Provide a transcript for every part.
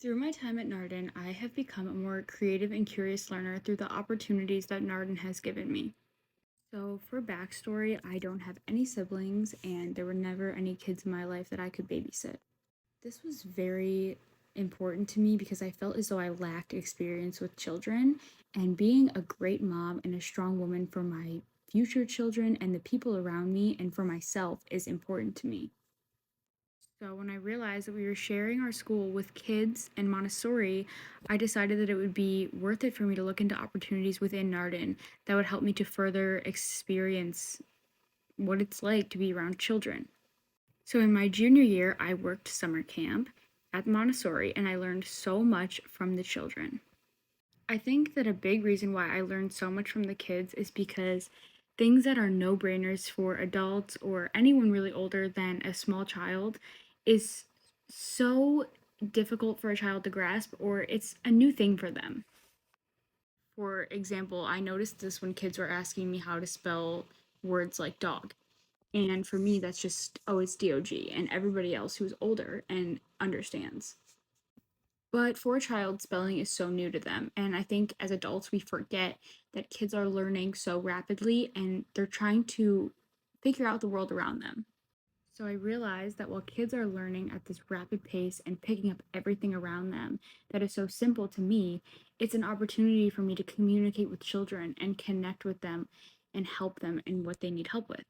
Through my time at Narden, I have become a more creative and curious learner through the opportunities that Narden has given me. So, for backstory, I don't have any siblings, and there were never any kids in my life that I could babysit. This was very important to me because I felt as though I lacked experience with children, and being a great mom and a strong woman for my future children and the people around me and for myself is important to me. So when I realized that we were sharing our school with kids and Montessori, I decided that it would be worth it for me to look into opportunities within Narden that would help me to further experience what it's like to be around children. So in my junior year, I worked summer camp at Montessori and I learned so much from the children. I think that a big reason why I learned so much from the kids is because things that are no brainers for adults or anyone really older than a small child is so difficult for a child to grasp, or it's a new thing for them. For example, I noticed this when kids were asking me how to spell words like dog. And for me, that's just, oh, it's dog, and everybody else who's older and understands. But for a child, spelling is so new to them. And I think as adults, we forget that kids are learning so rapidly and they're trying to figure out the world around them. So I realized that while kids are learning at this rapid pace and picking up everything around them that is so simple to me, it's an opportunity for me to communicate with children and connect with them and help them in what they need help with.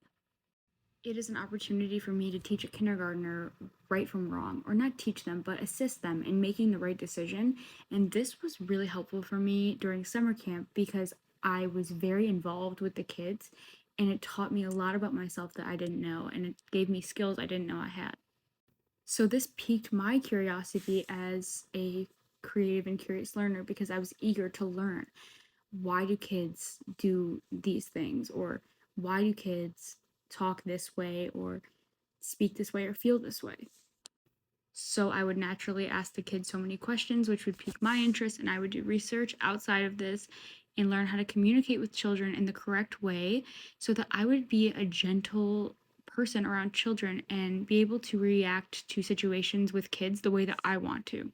It is an opportunity for me to teach a kindergartner right from wrong, or not teach them, but assist them in making the right decision. And this was really helpful for me during summer camp because I was very involved with the kids and it taught me a lot about myself that I didn't know, and it gave me skills I didn't know I had. So, this piqued my curiosity as a creative and curious learner because I was eager to learn, why do kids do these things, or why do kids talk this way or speak this way or feel this way. So I would naturally ask the kids so many questions, which would pique my interest, and I would do research outside of this and learn how to communicate with children in the correct way so that I would be a gentle person around children and be able to react to situations with kids the way that I want to.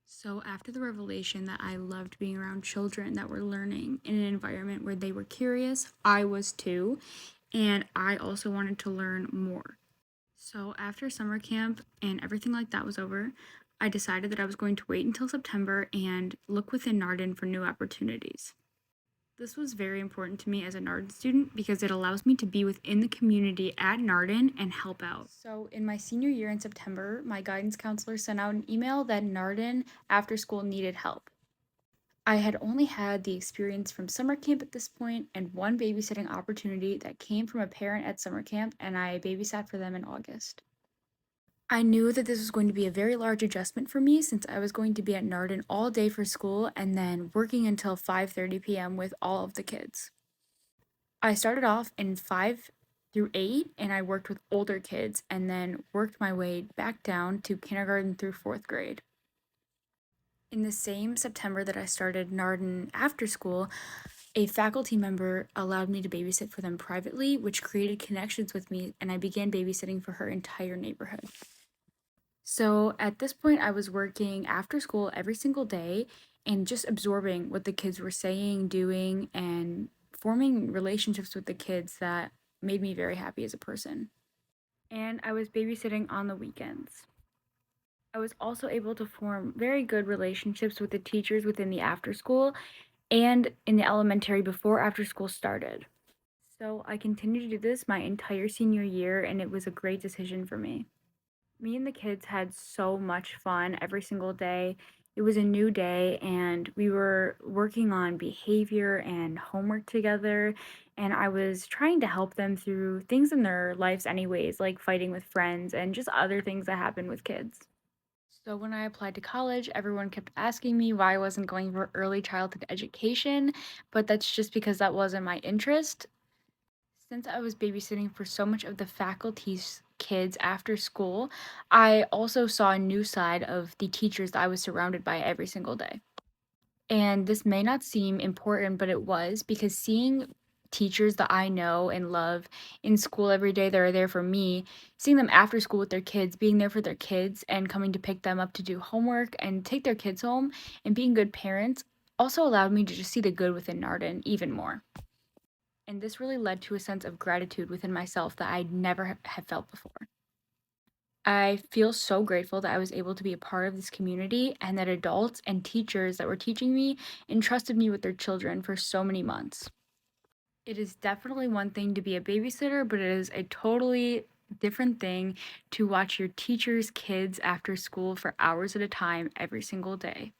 So, after the revelation that I loved being around children that were learning in an environment where they were curious, I was too, and I also wanted to learn more. So, after summer camp and everything like that was over, I decided that I was going to wait until September and look within Narden for new opportunities. This was very important to me as a Narden student because it allows me to be within the community at Narden and help out. So, in my senior year in September, my guidance counselor sent out an email that Narden after school needed help. I had only had the experience from summer camp at this point and one babysitting opportunity that came from a parent at summer camp, and I babysat for them in August. I knew that this was going to be a very large adjustment for me since I was going to be at Narden all day for school and then working until 5:30 p.m. with all of the kids. I started off in 5 through 8 and I worked with older kids and then worked my way back down to kindergarten through 4th grade. In the same September that I started Narden after school, a faculty member allowed me to babysit for them privately, which created connections with me, and I began babysitting for her entire neighborhood. So at this point, I was working after school every single day and just absorbing what the kids were saying, doing, and forming relationships with the kids that made me very happy as a person. And I was babysitting on the weekends. I was also able to form very good relationships with the teachers within the after school and in the elementary before after school started. So I continued to do this my entire senior year, and it was a great decision for me. Me and the kids had so much fun every single day. It was a new day, and we were working on behavior and homework together. And I was trying to help them through things in their lives, anyways, like fighting with friends and just other things that happen with kids. So, when I applied to college, everyone kept asking me why I wasn't going for early childhood education, but that's just because that wasn't my interest. Since I was babysitting for so much of the faculty's kids after school, I also saw a new side of the teachers that I was surrounded by every single day. And this may not seem important, but it was because seeing teachers that I know and love in school every day that are there for me, seeing them after school with their kids, being there for their kids and coming to pick them up to do homework and take their kids home and being good parents also allowed me to just see the good within Narden even more. And this really led to a sense of gratitude within myself that I'd never have felt before. I feel so grateful that I was able to be a part of this community and that adults and teachers that were teaching me entrusted me with their children for so many months. It is definitely one thing to be a babysitter, but it is a totally different thing to watch your teacher's kids after school for hours at a time every single day.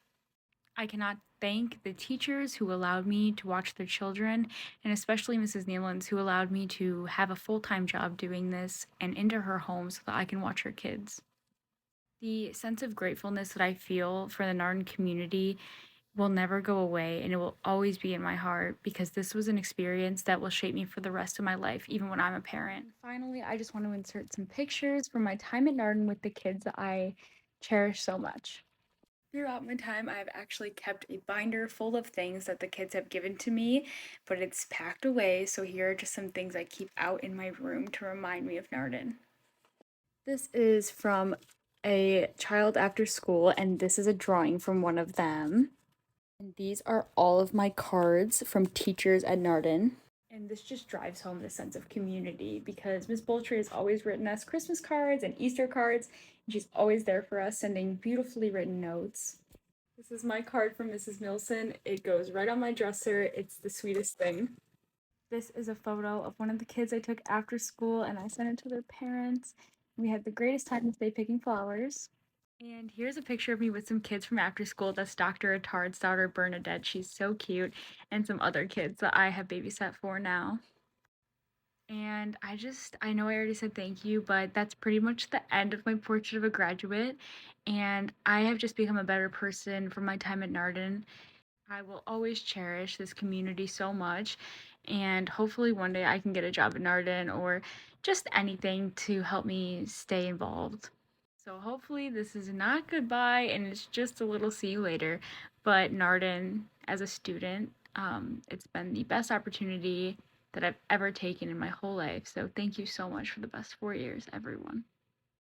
I cannot thank the teachers who allowed me to watch their children, and especially Mrs. Nealons, who allowed me to have a full-time job doing this and into her home so that I can watch her kids. The sense of gratefulness that I feel for the Narden community will never go away, and it will always be in my heart because this was an experience that will shape me for the rest of my life, even when I'm a parent. Finally, I just want to insert some pictures from my time at Narden with the kids that I cherish so much. Throughout my time, I've actually kept a binder full of things that the kids have given to me, but it's packed away, so here are just some things I keep out in my room to remind me of Narden. This is from a child after school, and this is a drawing from one of them. And these are all of my cards from teachers at Narden. And this just drives home the sense of community because Miss Boltry has always written us Christmas cards and Easter cards, and she's always there for us, sending beautifully written notes. This is my card from Mrs. Milson. It goes right on my dresser. It's the sweetest thing. This is a photo of one of the kids I took after school, and I sent it to their parents. We had the greatest time today picking flowers. And here's a picture of me with some kids from after school. That's Dr. Attard's daughter, Bernadette. She's so cute. And some other kids that I have babysat for now. And I know I already said thank you, but that's pretty much the end of my portrait of a graduate. And I have just become a better person from my time at Narden. I will always cherish this community so much. And hopefully one day I can get a job at Narden or just anything to help me stay involved. So hopefully this is not goodbye and it's just a little see you later. But Narden, as a student, it's been the best opportunity that I've ever taken in my whole life. So thank you so much for the best 4 years, everyone.